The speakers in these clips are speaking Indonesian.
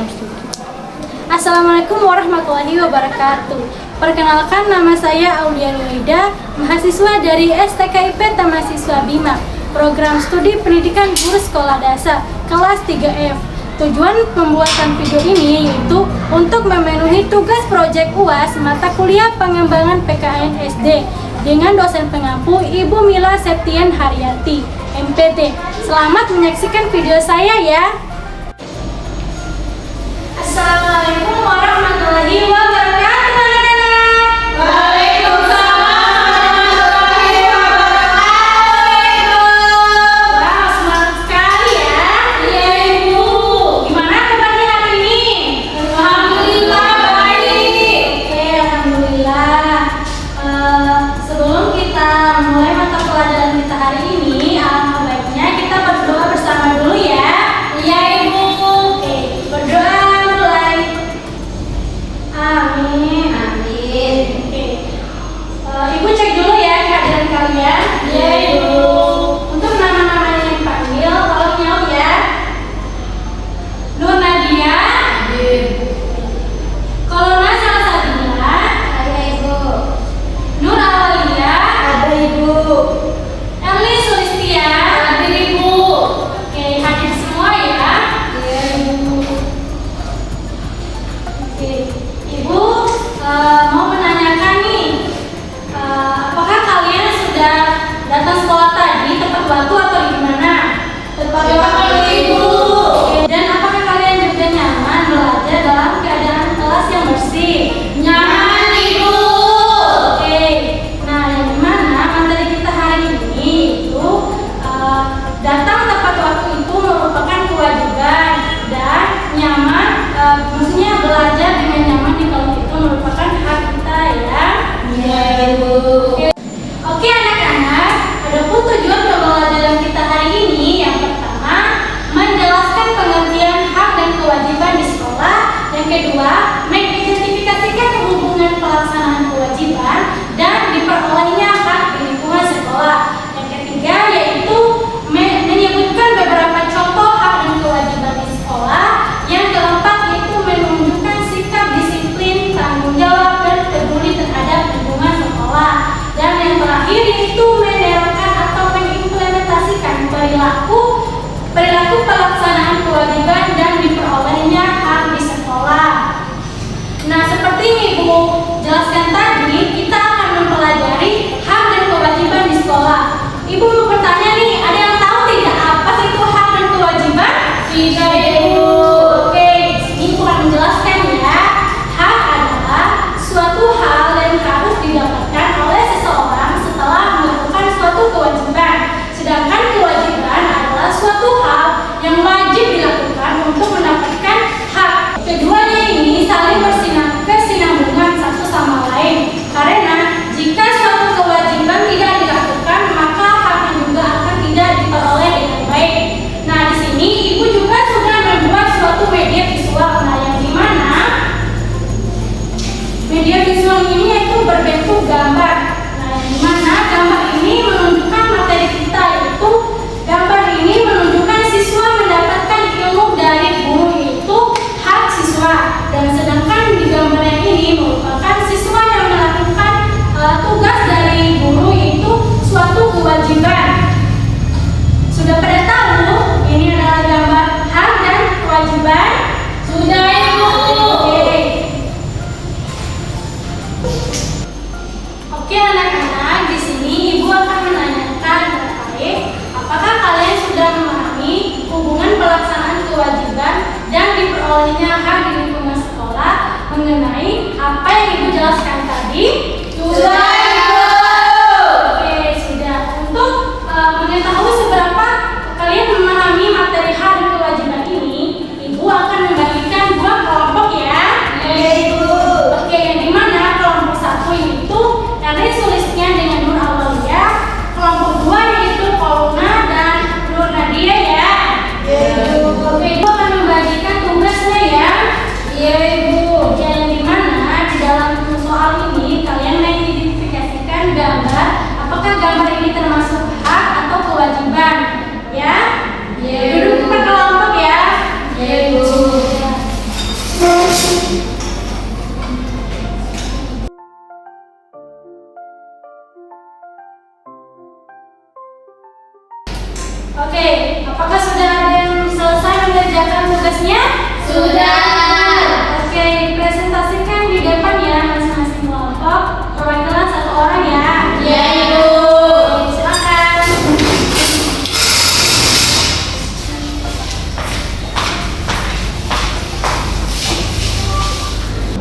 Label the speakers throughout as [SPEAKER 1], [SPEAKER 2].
[SPEAKER 1] program studi. Assalamualaikum warahmatullahi wabarakatuh. Perkenalkan, nama saya Aulia Luida, mahasiswa dari STKIP Mahasiswa Bima, program studi pendidikan guru sekolah dasar, kelas 3F. Tujuan pembuatan video ini yaitu untuk memenuhi tugas proyek UAS mata kuliah pengembangan PKN SD dengan dosen pengampu Ibu Mila Septian Haryati, MPT. Selamat menyaksikan video saya ya. Assalamualaikum warahmatullahi wabarakatuh, anak-anak.
[SPEAKER 2] Waalaikumsalam warahmatullahi wabarakatuh.
[SPEAKER 1] Wah, semangat sekali ya.
[SPEAKER 2] Iya, Ibu.
[SPEAKER 1] Gimana kabarnya hari ini?
[SPEAKER 2] Alhamdulillah baik.
[SPEAKER 1] Oke, alhamdulillah. Sebelum kita mulai mata pelajaran kita hari ini, alangkah baiknya kita berdoa bersama dulu ya.
[SPEAKER 2] Iya,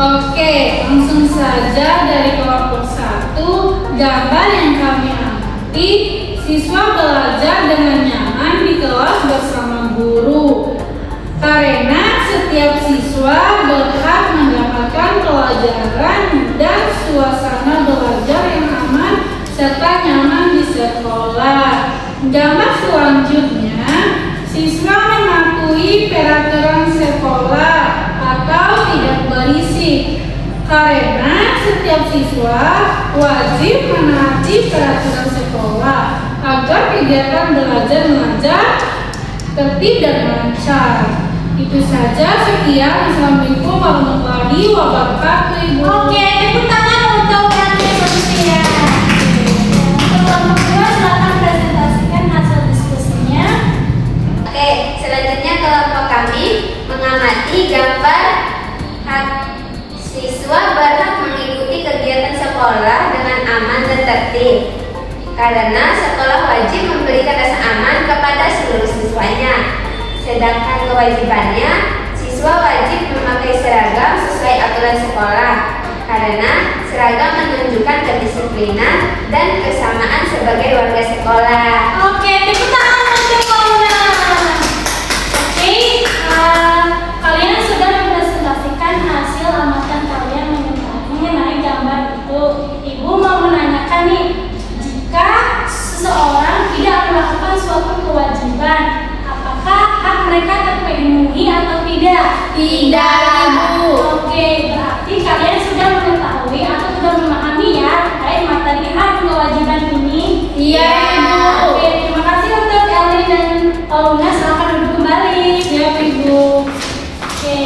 [SPEAKER 1] Oke, langsung saja dari kelompok 1, gambar yang kami amati, siswa belajar dengan nyaman di kelas bersama guru. Karena setiap siswa berhak mendapatkan pelajaran dan suasana belajar yang aman serta nyaman di sekolah. Gambar selanjutnya, siswa mematuhi peraturan sekolah atau tidak berisik. Karena setiap siswa wajib menaati peraturan sekolah agar kegiatan belajar mengajar tertib dan lancar. Itu saja, sekian. Assalamualaikum warahmatullahi wabarakatuh, Ibu.
[SPEAKER 2] Oke, tepuk tangan untuk Kalian Manusia.
[SPEAKER 1] Kelompok 2, silakan presentasikan hasil diskusinya.
[SPEAKER 3] Oke, selanjutnya kelompok kami mengamati gambar hak siswa berhak mengikuti kegiatan sekolah dengan aman dan tertib. Karena sekolah wajib memberikan rasa aman kepada seluruh siswanya. Sedangkan kewajibannya, siswa wajib memakai seragam sesuai aturan sekolah. Karena seragam menunjukkan kedisiplinan dan kesamaan sebagai warga sekolah.
[SPEAKER 2] Oke, tepuk tangan untuk Paula.
[SPEAKER 1] Oke, kalian sudah mempresentasikan hasil amatan kalian mengenai gambar itu. Ibu mau menanyakan nih, jika seseorang tidak melakukan suatu kewajiban, apakah hak mereka terpenuhi atau tidak?
[SPEAKER 3] Tidak, Ibu.
[SPEAKER 1] Oke, berarti kalian sudah mengetahui atau sudah memahami ya terkait materi hak kewajiban ini.
[SPEAKER 3] Iya, Ibu.
[SPEAKER 1] Oke, terima kasih untuk Elin dan Paulina. Silakan duduk kembali.
[SPEAKER 3] Siap, Ibu.
[SPEAKER 1] Oke.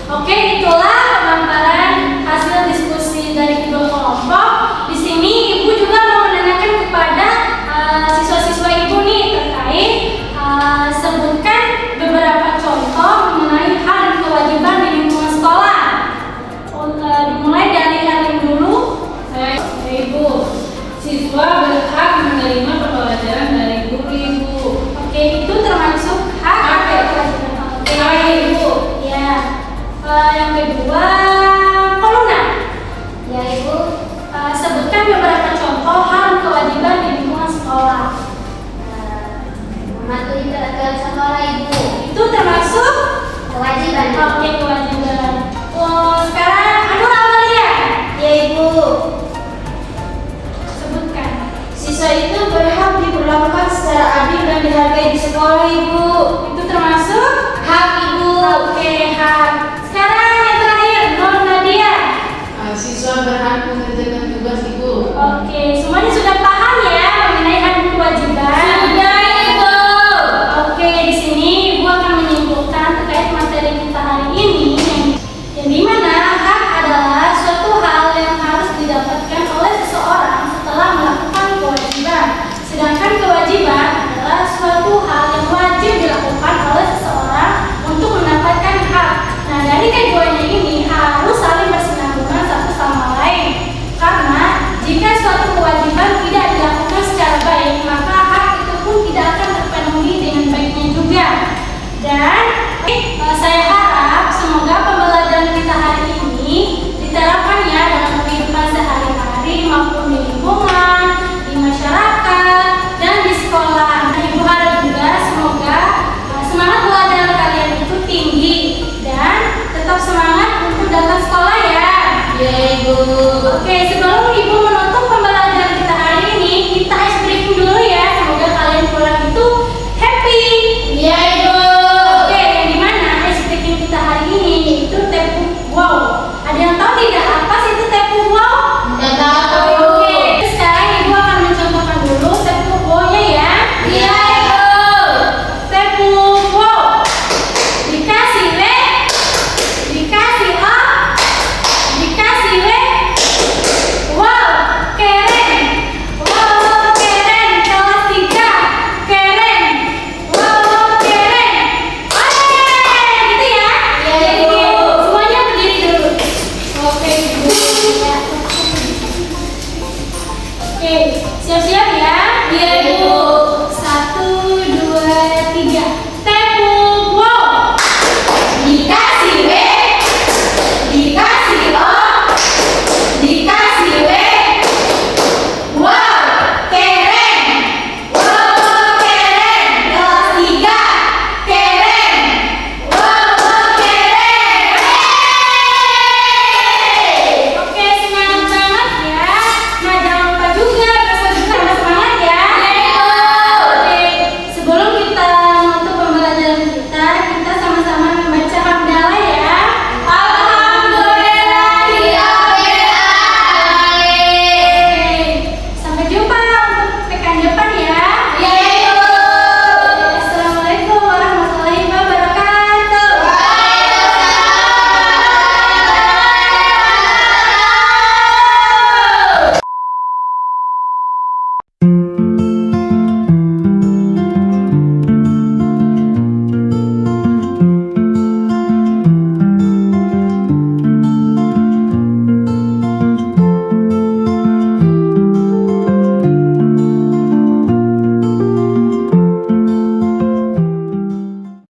[SPEAKER 1] Oke, itulah pemaparan hasil diskusi dari kedua kelompok. Di sini Ibu juga mau menanyakan kepada siswa-siswa Ibu nih terkait sebutkan beberapa contoh mengenai hak dan kewajiban di lingkungan sekolah. Dimulai dari Elin dulu.
[SPEAKER 3] Ibu, siswa berhak menerima pembelajaran dari guru, Ibu.
[SPEAKER 1] Oke, itu termasuk hak atau kewajiban? Oke,
[SPEAKER 3] Ibu.
[SPEAKER 1] Ya. Yang kedua, Paulina.
[SPEAKER 3] Ya, Ibu.
[SPEAKER 1] Sebutkan beberapa contoh hak dan kewajiban di lingkungan sekolah.
[SPEAKER 3] Mematuhi peraturan sekolah, Ibu.
[SPEAKER 1] Itu termasuk
[SPEAKER 3] Kewajiban.
[SPEAKER 1] Oke, kewajiban.